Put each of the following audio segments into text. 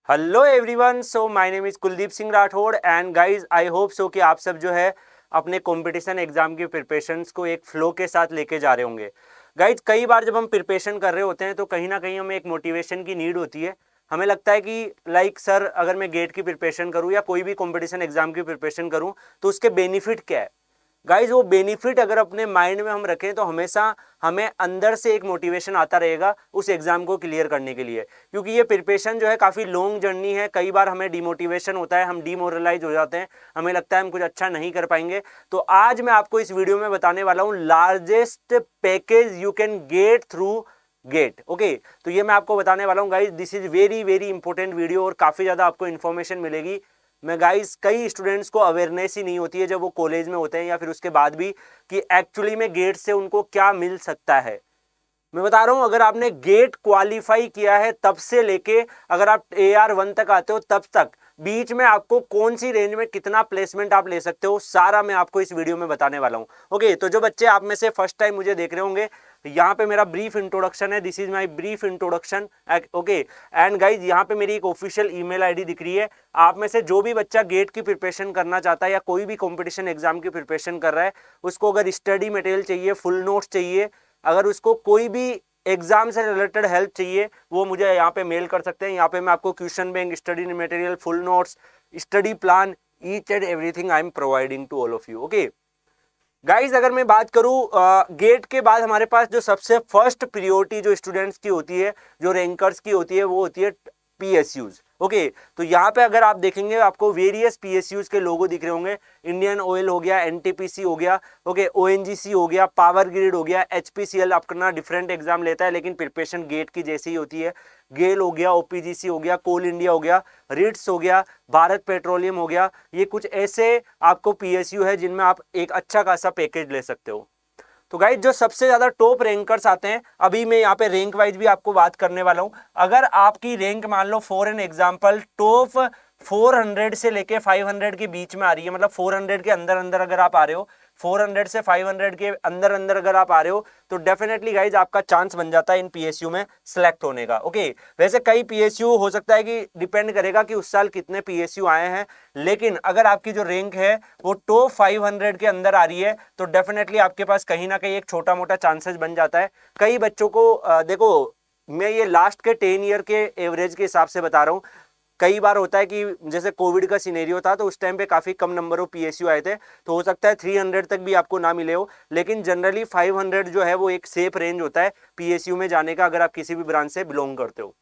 Hello everyone, so my name is Kuldeep Singh Rathore and guys I hope so कि आप सब जो है अपने कंपटीशन एग्जाम की प्रिपरेशंस को एक फ्लो के साथ लेके जा रहे होंगे। गाइस कई बार जब हम प्रिपरेशन कर रहे होते हैं तो कहीं ना कहीं हमें एक मोटिवेशन की नीड होती है। हमें लगता है कि लाइक सर, अगर मैं गेट की प्रिपरेशन करूँ या कोई भी कंपटीशन एग्जाम की प्रिपरेशन करूँ तो उसके बेनिफिट क्या है। गाइज वो बेनिफिट अगर अपने माइंड में हम रखें तो हमेशा हमें अंदर से एक मोटिवेशन आता रहेगा उस एग्जाम को क्लियर करने के लिए, क्योंकि ये प्रिपरेशन जो है काफ़ी लॉन्ग जर्नी है। कई बार हमें डिमोटिवेशन होता है, हम डिमोरलाइज हो जाते हैं, हमें लगता है हम कुछ अच्छा नहीं कर पाएंगे। तो आज मैं आपको इस वीडियो में बताने वाला हूँ largest package you can get through GATE. Okay, तो ये मैं आपको बताने वाला हूँ guys. This is very very important video और काफ़ी ज़्यादा आपको इन्फॉर्मेशन मिलेगी। मैं गाइस कई स्टूडेंट्स को अवेयरनेस ही नहीं होती है जब वो कॉलेज में होते हैं या फिर उसके बाद भी कि एक्चुअली में गेट से उनको क्या मिल सकता है। मैं बता रहा हूं, अगर आपने गेट क्वालिफाई किया है तब से लेके अगर आप AR1 तक आते हो तब तक बीच में आपको कौन सी रेंज में कितना प्लेसमेंट आप ले सकते हो, सारा मैं आपको इस वीडियो में बताने वाला हूं। ओके, तो जो बच्चे आप में से फर्स्ट टाइम मुझे देख रहे होंगे, यहाँ पे मेरा ब्रीफ इंट्रोडक्शन है। This is my brief introduction. Okay, and guys यहाँ पे मेरी एक ऑफिशियल ईमेल आईडी दिख रही है। आप में से जो भी बच्चा गेट की प्रिपरेशन करना चाहता है या कोई भी कंपटीशन एग्जाम की प्रिपरेशन कर रहा है, उसको अगर स्टडी मटेरियल चाहिए, फुल नोट्स चाहिए, अगर उसको कोई भी एग्जाम से रिलेटेड हेल्प चाहिए, वो मुझे यहाँ पे मेल कर सकते हैं। यहाँ पे मैं आपको question bank, study material, full notes, study plan, each and everything I am providing to all of you. Okay guys, अगर मैं बात करूं गेट के बाद हमारे पास जो सबसे फर्स्ट प्रियोरिटी जो स्टूडेंट्स की होती है, जो रैंकर्स की होती है, वो होती है PSUs। ओके, तो यहाँ पे अगर आप देखेंगे आपको वेरियस PSUs के लोगो दिख रहे होंगे। इंडियन ऑयल हो गया, NTPC हो गया, ओके, ONGC हो गया, पावर ग्रिड हो गया, HPCL अपना डिफरेंट एग्जाम लेता है लेकिन प्रिपरेशन गेट की जैसी ही होती है। गेल हो गया, OPGC हो गया, कोल इंडिया हो गया, रिट्स हो गया, भारत पेट्रोलियम हो गया। ये कुछ ऐसे आपको PSU है जिनमें आप एक अच्छा खासा पैकेज ले सकते हो। तो गाइज जो सबसे ज्यादा टॉप रैंकर्स आते हैं, अभी मैं यहाँ पे रैंक वाइज भी आपको बात करने वाला हूँ। अगर आपकी रैंक मान लो फॉर एन एग्जांपल टॉप 400 से लेके 500 के बीच में आ रही है, मतलब 400 के अंदर अंदर अगर आप आ रहे हो, 400 से 500 के अंदर अंदर अगर आप आ रहे हो, तो डेफिनेटली गाइज आपका चांस बन जाता है इन PSU में सिलेक्ट होने का। ओके, वैसे कई PSU हो सकता है कि डिपेंड करेगा कि उस साल कितने PSU आए हैं, लेकिन अगर आपकी जो रैंक है वो टॉप 500 के अंदर आ रही है तो डेफिनेटली आपके पास कहीं ना कहीं एक छोटा मोटा चांसेस बन जाता है। कई बच्चों को देखो, मैं ये लास्ट के 10 ईयर के एवरेज के हिसाब से बता रहा हूँ। कई बार होता है कि जैसे कोविड का सिनेरियो था तो उस टाइम पे काफी कम नंबर ऑफ PSU आए थे, तो हो सकता है 300 तक भी आपको ना मिले हो, लेकिन जनरली 500 जो है वो एक सेफ रेंज होता है PSU में जाने का, अगर आप किसी भी ब्रांच से बिलोंग करते हो।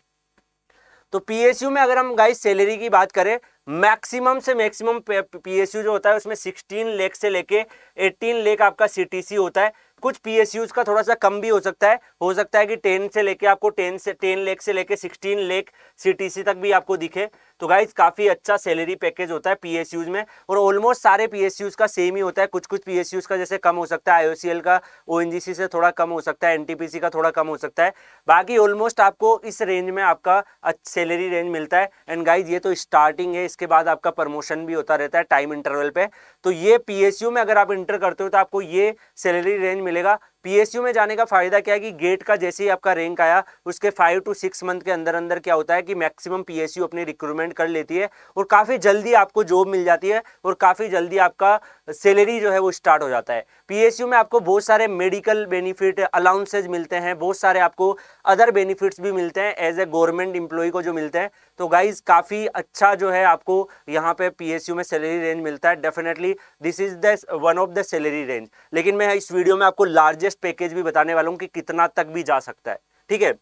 तो PSU में अगर हम गाइस सैलरी की बात करें, मैक्सिमम से मैक्सिमम PSU जो होता है उसमें 16 लाख से लेके 18 लाख आपका CTC होता है। कुछ PSUs का थोड़ा सा कम भी हो सकता है कि 10 से लेके आपको 10 लाख से लेके 16 लाख CTC तक भी आपको दिखे। तो गाइज काफी अच्छा सैलरी पैकेज होता है PSUs में, और ऑलमोस्ट सारे PSUs का सेम ही होता है। कुछ कुछ PSUs का जैसे कम हो सकता है, IOCL का ONGC से थोड़ा कम हो सकता है, NTPC का थोड़ा कम हो सकता है, बाकी ऑलमोस्ट आपको इस रेंज में आपका सैलरी रेंज मिलता है। एंड गाइज ये तो स्टार्टिंग है, इसके बाद आपका प्रमोशन भी होता रहता है टाइम इंटरवल पे। तो ये PSU में अगर आप इंटर करते हो तो आपको ये सैलरी रेंज मिलेगा। PSU में जाने का फायदा क्या है कि गेट का जैसे ही आपका रैंक आया उसके 5 to 6 मंथ के अंदर अंदर क्या होता है कि मैक्सिमम PSU अपनी रिक्रूटमेंट कर लेती है और काफी जल्दी आपको जॉब मिल जाती है और काफी जल्दी आपका सैलरी जो है वो स्टार्ट हो जाता है। PSU में आपको बहुत सारे मेडिकल बेनिफिट, अलाउंसेज मिलते हैं, बहुत सारे आपको अदर बेनिफिट्स भी मिलते हैं एज ए गवर्नमेंट एम्प्लॉय को जो मिलते हैं। तो गाइज काफी अच्छा जो है आपको यहाँ पे PSU में सैलरी रेंज मिलता है। Definitely this is the one of the salary range, लेकिन मैं इस वीडियो में आपको लार्जेस्ट पैकेज भी बताने वाला हूँ कि कितना तक भी जा सकता है। ठीक है,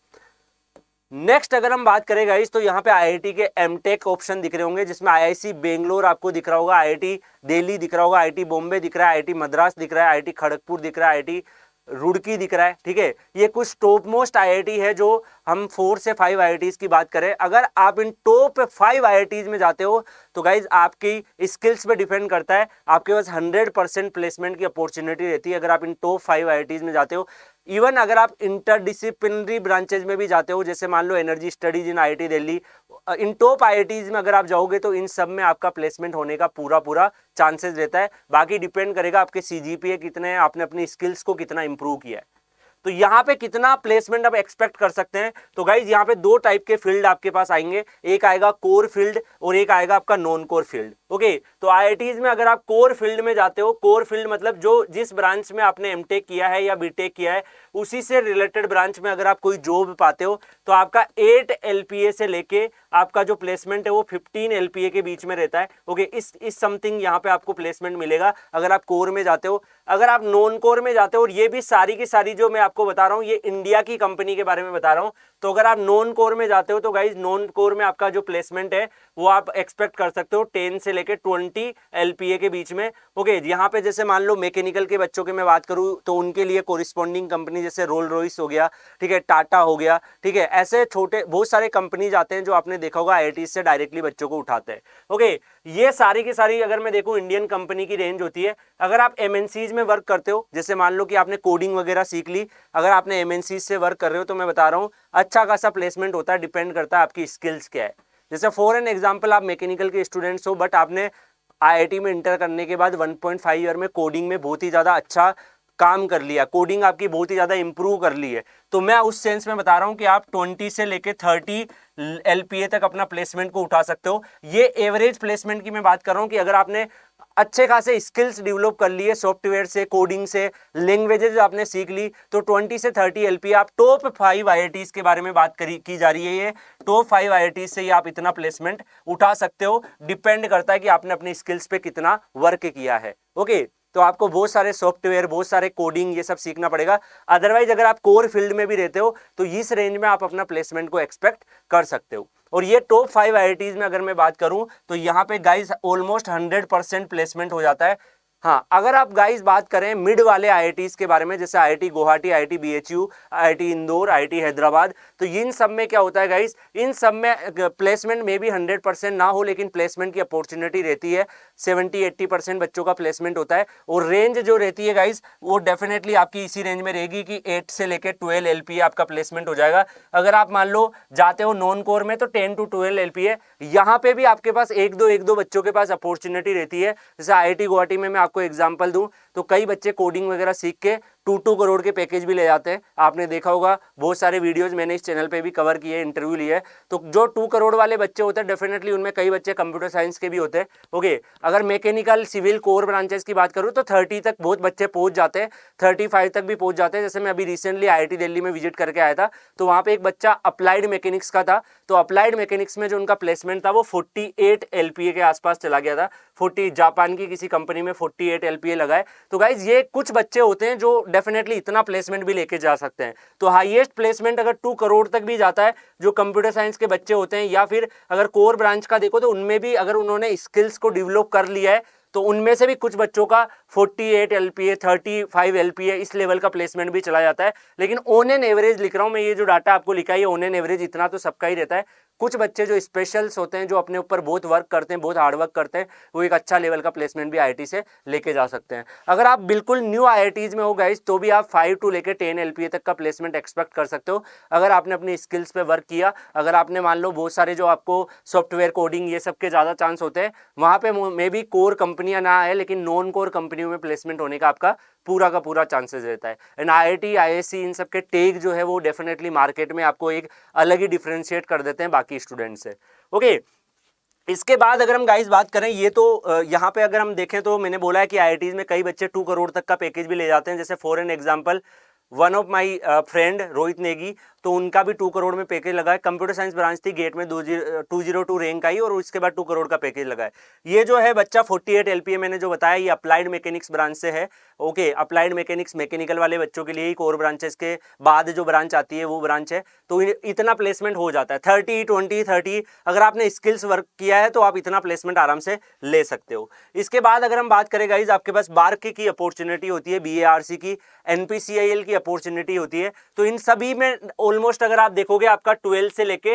नेक्स्ट अगर हम बात करें गाइस तो यहाँ पे IIT के MTech ऑप्शन दिख रहे होंगे, जिसमें IIC बेंगलोर आपको दिख रहा होगा, IIT दिल्ली दिख रहा होगा, IIT बॉम्बे दिख रहा है, IIT मद्रास दिख रहा है, IIT खड़गपुर दिख रहा है, IIT रुड़की दिख रहा है। ठीक है, ये कुछ टॉप मोस्ट IIT है जो हम 4 से 5 IITs की बात करें। अगर आप इन टॉप 5 IITs में जाते हो तो गाइज आपकी स्किल्स पे डिपेंड करता है, आपके पास 100% प्लेसमेंट की अपॉर्चुनिटी रहती है अगर आप इन टॉप 5 IITs में जाते हो। इवन अगर आप इंटरडिसिप्लिनरी ब्रांचेज में भी जाते हो, जैसे मान low energy studies in IIT Delhi, in top IITs में अगर आप जाओगे तो इन सब में आपका प्लेसमेंट होने का पूरा चांसेस रहता है। बाकी डिपेंड करेगा आपके CGPA कितने हैं, आपने अपनी स्किल्स को कितना इंप्रूव किया है। तो यहाँ पे कितना प्लेसमेंट आप एक्सपेक्ट कर सकते हैं? तो गाइज यहाँ पे दो टाइप के फील्ड आपके पास आएंगे, एक आएगा कोर फील्ड और एक आएगा आपका नॉन कोर फील्ड। ओके, तो आईआईटीज में अगर आप कोर फील्ड में जाते हो, कोर फील्ड मतलब जो जिस ब्रांच में आपने एमटेक किया है या बीटेक किया है उसी से रिलेटेड ब्रांच में अगर आप कोई जॉब पाते हो तो आपका 8 एलपीए से लेके आपका जो प्लेसमेंट है वो 15 एलपीए के बीच में रहता है। ओके, इस समथिंग यहाँ पे आपको प्लेसमेंट मिलेगा अगर आप कोर में जाते हो। अगर आप नॉन कोर में जाते हो, और ये भी सारी की सारी जो मैं आपको बता रहा हूँ ये इंडिया की कंपनी के बारे में बता रहा हूँ, तो अगर आप नॉन कोर में जाते हो तो गाइज नॉन कोर में आपका जो प्लेसमेंट है वो आप एक्सपेक्ट कर सकते हो 10 से लेके 20 एलपीए के बीच में। ओके, यहाँ पे जैसे मान लो मैकेनिकल के बच्चों की मैं बात करूँ तो उनके लिए कोरिस्पॉन्डिंग कंपनी जैसे रोल रॉयस हो गया, ठीक है, टाटा हो गया, ठीक है, ऐसे छोटे बहुत सारे कंपनी जाते हैं जो आपने देखा होगा आईआईटी से डायरेक्टली बच्चों को उठाते हैं। ओके, ये सारी की सारी अगर मैं देखूं इंडियन कंपनी की रेंज होती है। अगर आप एमएनसीज में वर्क करते हो, जैसे मान लो कि आपने कोडिंग वगैरह सीख ली, अगर आपने एमएनसीज से वर्क कर रहे हो तो मैं बता रहा हूं अच्छा खासा प्लेसमेंट होता है, डिपेंड करता है आपकी स्किल्स क्या है। जैसे फॉर एन एग्जांपल आप मैकेनिकल के स्टूडेंट्स हो बट आपने आईआईटी में इंटर करने के बाद 1.5 ईयर में कोडिंग में बहुत ही ज़्यादा अच्छा काम कर लिया, कोडिंग आपकी बहुत ही ज़्यादा इंप्रूव कर ली है, तो मैं उस सेंस में बता रहा हूं कि आप 20 से लेके 30 एलपीए तक अपना प्लेसमेंट को उठा सकते हो। ये एवरेज प्लेसमेंट की मैं बात कर रहा हूं कि अगर आपने अच्छे खासे स्किल्स डेवलप कर लिए सॉफ्टवेयर से, कोडिंग से, लैंग्वेजेस आपने सीख ली, तो 20 से 30 एलपीए आप टॉप 5 आईआईटीज के बारे में बात की जा रही है। ये टॉप 5 आईआईटीज से ही आप इतना प्लेसमेंट उठा सकते हो। डिपेंड करता है कि आपने अपनी स्किल्स पे कितना वर्क किया है। ओके, तो आपको बहुत सारे सॉफ्टवेयर, बहुत सारे कोडिंग ये सब सीखना पड़ेगा। अदरवाइज अगर आप कोर फील्ड में भी रहते हो तो इस रेंज में आप अपना प्लेसमेंट को एक्सपेक्ट कर सकते हो। और ये टॉप 5 आईआईटीज में अगर मैं बात करूं तो यहाँ पे गाइस ऑलमोस्ट 100% प्लेसमेंट हो जाता है। हाँ, अगर आप गाइस बात करें मिड वाले आईआईटीज के बारे में, जैसे IIT Guwahati, IIT BHU, IIT Indore, IIT Hyderabad, तो इन सब में क्या होता है गाइस, इन सब में प्लेसमेंट में भी 100% ना हो लेकिन प्लेसमेंट की अपॉर्चुनिटी रहती है। 70-80% बच्चों का प्लेसमेंट होता है और रेंज जो रहती है गाइस वो डेफिनेटली आपकी इसी रेंज में रहेगी कि 8 से लेकर 12 एलपीए आपका प्लेसमेंट हो जाएगा। अगर आप मान लो जाते हो नॉन कोर में तो 10 to 12 एलपीए, यहाँ पे भी आपके पास एक दो बच्चों के पास अपॉर्चुनिटी रहती है। जैसे आईआईटी गुवाहाटी में मैं आपको एग्जांपल दूं तो कई बच्चे कोडिंग वगैरह सीख के 2 करोड़ के पैकेज भी ले जाते हैं। आपने देखा होगा, बहुत सारे वीडियोस मैंने इस चैनल पे भी कवर किए, इंटरव्यू लिए। तो जो 2 करोड़ वाले बच्चे होते हैं डेफिनेटली उनमें कई बच्चे कंप्यूटर साइंस के भी होते हैं। ओके, अगर मैकेनिकल, सिविल, कोर ब्रांचेस की बात करूँ तो 30 तक बहुत बच्चे पहुंच जाते हैं, 35 तक भी पहुंच जाते हैं। जैसे मैं अभी रिसेंटली आईआईटी दिल्ली में विजिट करके आया था तो वहाँ पे एक बच्चा अप्लाइड मैकेनिक्स का था, तो अप्लाइड मैकेनिक्स में जो उनका प्लेसमेंट था वो 48 एलपीए के आसपास चला गया था। 40 जापान की किसी कंपनी में 48 एलपीए लगाए। तो गाइज ये कुछ बच्चे होते हैं जो डेफिनेटली इतना प्लेसमेंट भी लेके जा सकते हैं। तो हाईएस्ट प्लेसमेंट अगर 2 करोड़ तक भी जाता है जो कंप्यूटर साइंस के बच्चे होते हैं, या फिर अगर कोर ब्रांच का देखो तो उनमें भी अगर उन्होंने स्किल्स को डेवलप कर लिया है तो उनमें से भी कुछ बच्चों का 48 एलपीए, 35 एलपीए इस लेवल का प्लेसमेंट भी चला जाता है। लेकिन ऑन एन एवरेज लिख रहा हूं मैं, ये जो डाटा आपको लिखा है ऑन एन एवरेज इतना तो सबका ही रहता है। कुछ बच्चे जो स्पेशल्स होते हैं, जो अपने ऊपर बहुत वर्क करते हैं, बहुत हार्ड वर्क करते हैं, वो एक अच्छा लेवल का प्लेसमेंट भी आईआईटी से लेके जा सकते हैं। अगर आप बिल्कुल न्यू आईआईटीज में हो गाइस तो भी आप 5 to लेके 10 एलपीए तक का प्लेसमेंट एक्सपेक्ट कर सकते हो अगर आपने अपनी स्किल्स पे वर्क किया। अगर आपने मान लो बहुत सारे जो आपको सॉफ्टवेयर, कोडिंग ये सब के ज़्यादा चांस होते हैं, वहाँ पे मे बी कोर कंपनियाँ ना आए लेकिन नॉन कोर कंपनियों में प्लेसमेंट होने का आपका पूरा का पूरा चांसेस रहता है। एंड आईआईटी, आईएससी इन सब के टेक जो है वो डेफिनेटली मार्केट में आपको एक अलग ही डिफरेंशिएट कर देते हैं बाकी स्टूडेंट से। ओके, इसके बाद अगर हम गाइस बात करें, ये तो यहाँ पे अगर हम देखें तो मैंने बोला है कि आईआईटीज में कई बच्चे 2 करोड़ तक का पैकेज भी ले जाते हैं। जैसे for an example one of my friend Rohit Negi, तो उनका भी 2 करोड़ में पैकेज लगा है। कंप्यूटर साइंस ब्रांच थी, गेट में 202 रैंक आई और उसके बाद 2 करोड़ का पैकेज लगा है। ये जो है बच्चा 48 एलपीए मैंने जो बताया ये अप्लाइड मैकेनिक्स ब्रांच से है। ओके, अप्लाइड मैकेनिक्स मैकेनिकल वाले बच्चों के लिए ही कोर ब्रांचेस के बाद जो ब्रांच आती है वो ब्रांच है, तो इतना प्लेसमेंट हो जाता है। 30, 20, 30 अगर आपने स्किल्स वर्क किया है तो आप इतना प्लेसमेंट आराम से ले सकते हो। इसके बाद अगर हम बात करें गाइज, आपके पास बार्क की अपॉर्चुनिटी होती है, बीएआरसी की, एनपीसीआईएल की अपॉर्चुनिटी होती है। तो इन सभी में ऑलमोस्ट अगर आप देखोगे आपका 12 से लेके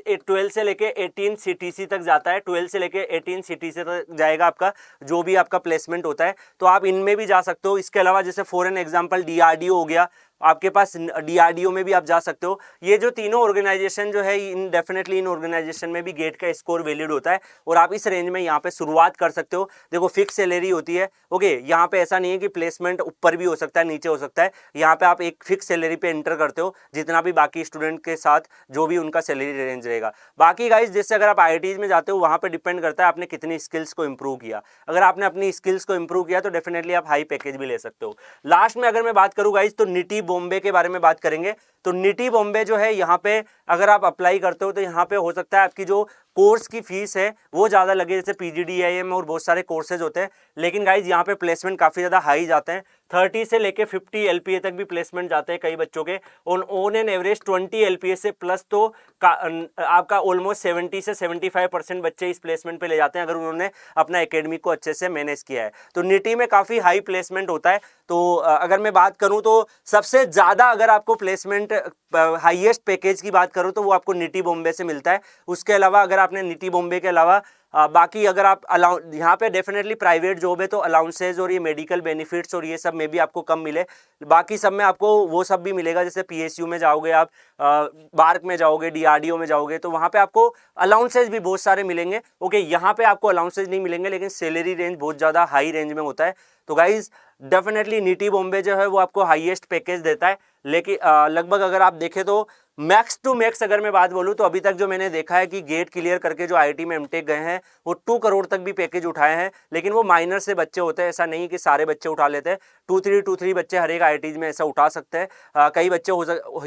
18 सीटीसी तक जाता है। 12 से लेके 18 सीटीसी तक जाएगा आपका जो भी आपका प्लेसमेंट होता है, तो आप इनमें भी जा सकते हो। इसके अलावा जैसे फॉर एन एग्जांपल डीआरडीओ हो गया, आपके पास DRDO में भी आप जा सकते हो। ये जो तीनों ऑर्गेनाइजेशन जो है डेफिनेटली इन ऑर्गेनाइजेशन में भी गेट का स्कोर वैलिड होता है और आप इस रेंज में यहाँ पे शुरुआत कर सकते हो। देखो फिक्स सैलरी होती है, ओके, यहाँ पे ऐसा नहीं है कि प्लेसमेंट ऊपर भी हो सकता है नीचे हो सकता है, यहाँ पे आप एक फिक्स सैलरी पे एंटर करते हो जितना भी बाकी स्टूडेंट के साथ जो भी उनका सैलरी रेंज रहेगा। बाकी गाइज जैसे अगर आप IITs में जाते हो वहाँ पे डिपेंड करता है आपने कितनी स्किल्स को इंप्रूव किया। अगर आपने अपनी स्किल्स को इंप्रूव किया तो डेफिनेटली आप हाई पैकेज भी ले सकते हो। लास्ट में अगर मैं बात करूँ गाइज तो निटी बॉम्बे के बारे में बात करेंगे। तो निटी बॉम्बे जो है यहाँ पे अगर आप अप्लाई करते हो तो यहाँ पे हो सकता है आपकी जो कोर्स की फीस है वो ज़्यादा लगे, जैसे PGDIM और बहुत सारे कोर्सेज होते हैं, लेकिन गाइज यहाँ पे प्लेसमेंट काफ़ी ज़्यादा हाई जाते हैं। 30 से लेके 50 LPA तक भी प्लेसमेंट जाते हैं कई बच्चों के, ऑन एन एवरेज 20 LPA से प्लस तो आपका ऑलमोस्ट 70 से 75% बच्चे इस प्लेसमेंट पे ले जाते हैं अगर उन्होंने अपना एकेडमिक को अच्छे से मैनेज किया है। तो निटी में काफ़ी हाई प्लेसमेंट होता है। तो अगर मैं बात करूं तो सबसे ज़्यादा अगर आपको प्लेसमेंट हाईएस्ट पैकेज की बात करूं तो वो आपको निटी बॉम्बे से मिलता है। उसके अलावा अगर आपने निटी बॉम्बे के अलावा बाकी अगर आप यहाँ पे डेफिनेटली प्राइवेट जॉब है तो अलाउंसेज और ये मेडिकल बेनिफिट्स और ये सब में भी आपको कम मिले, बाकी सब में आपको वो सब भी मिलेगा। जैसे PSU में जाओगे आप, बार्क में जाओगे, DRDO में जाओगे तो वहाँ पे आपको अलाउंसेज भी बहुत सारे मिलेंगे। ओके, यहाँ पे आपको अलाउंसेज नहीं मिलेंगे लेकिन सैलरी रेंज बहुत ज़्यादा हाई रेंज में होता है। तो गाइज डेफिनेटली निटी बॉम्बे जो है वो आपको हाईएस्ट पैकेज देता है, लेकिन लगभग अगर आप देखें तो मैक्स टू मैक्स अगर मैं बात बोलूँ तो अभी तक जो मैंने देखा है कि गेट क्लियर करके जो IIT में एमटेक गए हैं वो 2 करोड़ तक भी पैकेज उठाए हैं, लेकिन वो माइनर से बच्चे होते हैं, ऐसा नहीं कि सारे बच्चे उठा लेते हैं। 2-3 बच्चे हर एक IIT में ऐसा उठा सकते हैं। कई बच्चे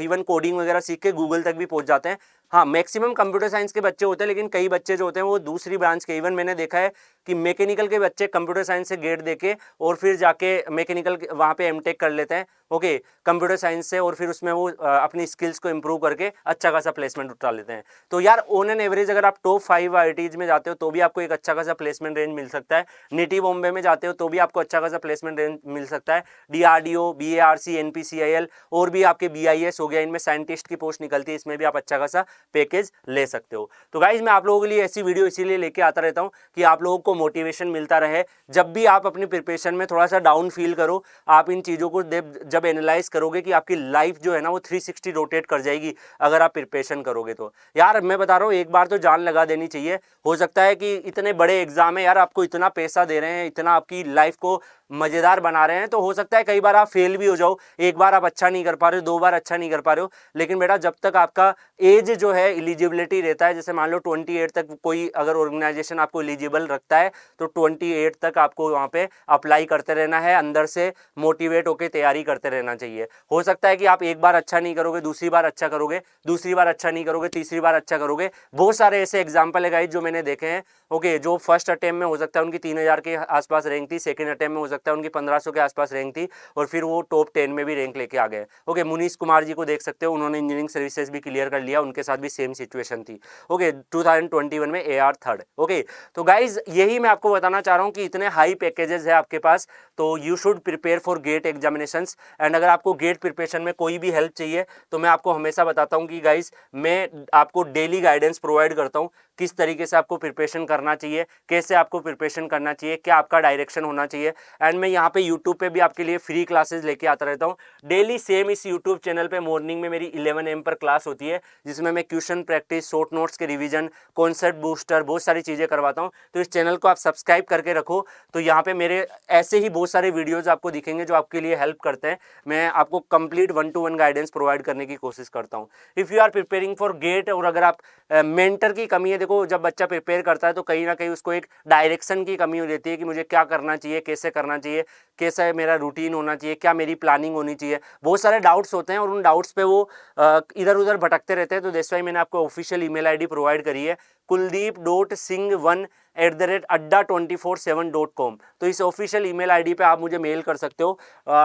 इवन कोडिंग वगैरह सीख के गूगल तक भी पहुंच जाते हैं। हाँ, मैक्सिमम कंप्यूटर साइंस के बच्चे होते हैं, लेकिन कई बच्चे जो होते हैं वो दूसरी ब्रांच के, इवन मैंने देखा है कि मैकेनिकल के बच्चे कंप्यूटर साइंस से गेट देके और फिर जाके मैकेनिकल वहाँ पे एमटेक कर लेते हैं, ओके, कंप्यूटर साइंस से, और फिर उसमें वो अपनी स्किल्स को इंप्रूव करके अच्छा खासा प्लेसमेंट उठा लेते हैं। तो यार ऑन एन एवरेज अगर आप टॉप 5 IITs में जाते हो तो भी आपको एक अच्छा खासा प्लेसमेंट रेंज मिल सकता है। निटी बॉम्बे में जाते हो तो भी आपको अच्छा खासा प्लेसमेंट रेंज मिल सकता है। DRDO, BARC, NPCIL और भी आपके BIS हो गया, इनमें साइंटिस्ट की पोस्ट निकलती है, इसमें भी आप अच्छा खासा पैकेज ले सकते हो। तो गाइज मैं आप लोगों के लिए ऐसी वीडियो इसीलिए लेके आता रहता हूँ कि आप लोगों को मोटिवेशन मिलता रहे। जब भी आप अपनी प्रिपरेशन में थोड़ा सा डाउन फील करो, आप इन चीज़ों को जब एनालाइज करोगे कि आपकी लाइफ जो है ना वो 360 रोटेट कर जाएगी अगर आप प्रिपरेशन करोगे। तो यार मैं बता रहा हूँ एक बार तो जान लगा देनी चाहिए। हो सकता है कि इतने बड़े एग्जाम है यार, आपको इतना पैसा दे रहे हैं, इतना आपकी लाइफ को मज़ेदार बना रहे हैं, तो हो सकता है कई बार आप फेल भी हो जाओ, एक बार आप अच्छा नहीं कर पा रहे हो, 2 बार अच्छा नहीं कर पा रहे हो, लेकिन बेटा जब तक आपका एज जो है एलिजिबिलिटी रहता है, जैसे मान लो 28 तक कोई अगर ऑर्गेनाइजेशन आपको एलिजिबल रखता है तो 28 तक आपको वहाँ पे अप्लाई करते रहना है, अंदर से मोटिवेट होकर तैयारी करते रहना चाहिए। हो सकता है कि आप एक बार अच्छा नहीं करोगे, दूसरी बार अच्छा करोगे, दूसरी बार अच्छा नहीं करोगे, तीसरी बार अच्छा करोगे। बहुत सारे ऐसे एग्जाम्पल है गाइस जो मैंने देखे हैं, ओके, जो फर्स्ट अटेम्प्ट में हो सकता है उनकी 3000 के आसपास रैंक थी, सेकंड अटेम्प्ट में हो सकता है उनकी 1500 के आसपास रैंक थी, और फिर वो टॉप 10 में भी रैंक लेके आ गए। ओके, मुनीश कुमार जी को देख सकते हो, उन्होंने इंजीनियरिंग सर्विसेज भी क्लियर कर लिया, उनके साथ भी सेम सिचुएशन थी। ओके, 2021 में AR 3rd। ओके, तो गाइज यही मैं आपको बताना चाह रहा हूँ कि इतने हाई पैकेजेस है आपके पास, तो you should prepare for GATE examinations. And अगर आपको गेट प्रिपरेशन में कोई भी हेल्प चाहिए तो मैं आपको हमेशा बताता हूँ कि गाइज मैं आपको डेली गाइडेंस प्रोवाइड करता हूँ, किस तरीके से आपको प्रिपरेशन करना चाहिए, कैसे आपको प्रिपरेशन करना चाहिए, क्या आपका डायरेक्शन होना चाहिए। एंड मैं यहाँ पे यूट्यूब पे भी आपके लिए फ्री क्लासेस लेके आता रहता हूँ डेली। सेम इस यूट्यूब चैनल पे मॉर्निंग में मेरी 11 AM पर क्लास होती है, जिसमें मैं क्वेश्चन प्रैक्टिस, शॉर्ट नोट्स के रिवीजन, कॉन्सेप्ट बूस्टर, बहुत सारी चीज़ें करवाता हूँ। तो इस चैनल को आप सब्सक्राइब करके रखो, तो यहाँ पे मेरे ऐसे ही बहुत सारे वीडियोज़ आपको दिखेंगे जो आपके लिए हेल्प करते हैं। मैं आपको कंप्लीट 1-to-1 गाइडेंस प्रोवाइड करने की कोशिश करता हूँ। If you are preparing for GATE, और अगर आप मेंटर की कमी है, देखो जब बच्चा प्रिपेयर करता है तो कहीं ना कहीं उसको एक डायरेक्शन की कमी हो जाती है कि मुझे क्या करना चाहिए, कैसे करना चाहिए, कैसा मेरा रूटीन होना चाहिए, क्या मेरी प्लानिंग होनी चाहिए। बहुत सारे डाउट्स होते हैं और उन डाउट्स पे वो इधर उधर भटकते रहते हैं। तो दैट्स व्हाई मैंने आपको ऑफिशियल ईमेल आईडी प्रोवाइड करी है, kuldeep.singh1@24/7.com। तो इस ऑफिशियल ईमेल आईडी पे आप मुझे मेल कर सकते हो।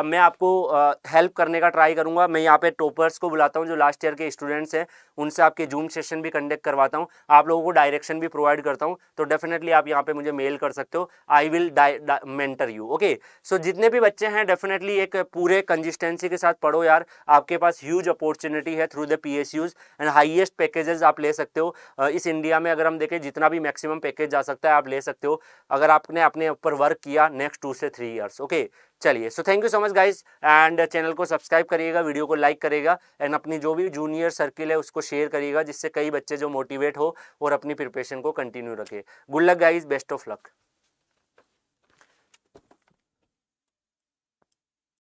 मैं आपको हेल्प करने का ट्राई करूंगा। मैं यहाँ पे टॉपर्स को बुलाता हूँ, जो लास्ट ईयर के स्टूडेंट्स हैं, उनसे आपके जूम सेशन भी कंडक्ट करवाता हूँ, आप लोगों को डायरेक्शन भी प्रोवाइड करता हूँ। तो डेफिनेटली आप यहाँ पे मुझे मेल कर सकते हो, I will mentor you. Okay, so जितने भी बच्चे हैं डेफिनेटली एक पूरे कंसिस्टेंसी के साथ पढ़ो यार, आपके पास ह्यूज अपॉर्चुनिटी है through the PSUs and highest packages आप ले सकते हो। इस इंडिया में अगर हम देखें जितना भी मैक्सिमम पैकेज जा सकता सकता है आप ले सकते हो, अगर आपने अपने ऊपर वर्क किया नेक्स्ट 2 से 3 ईयर्स। ओके, चलिए, so thank you so much guys, and channel को सब्सक्राइब करिएगा, वीडियो को लाइक करेगा, एंड अपनी जो भी जूनियर सर्किल है उसको शेयर करिएगा, जिससे कई बच्चे जो मोटिवेट हो और अपनी प्रिपरेशन को कंटिन्यू रखे। Good luck guys, best of luck.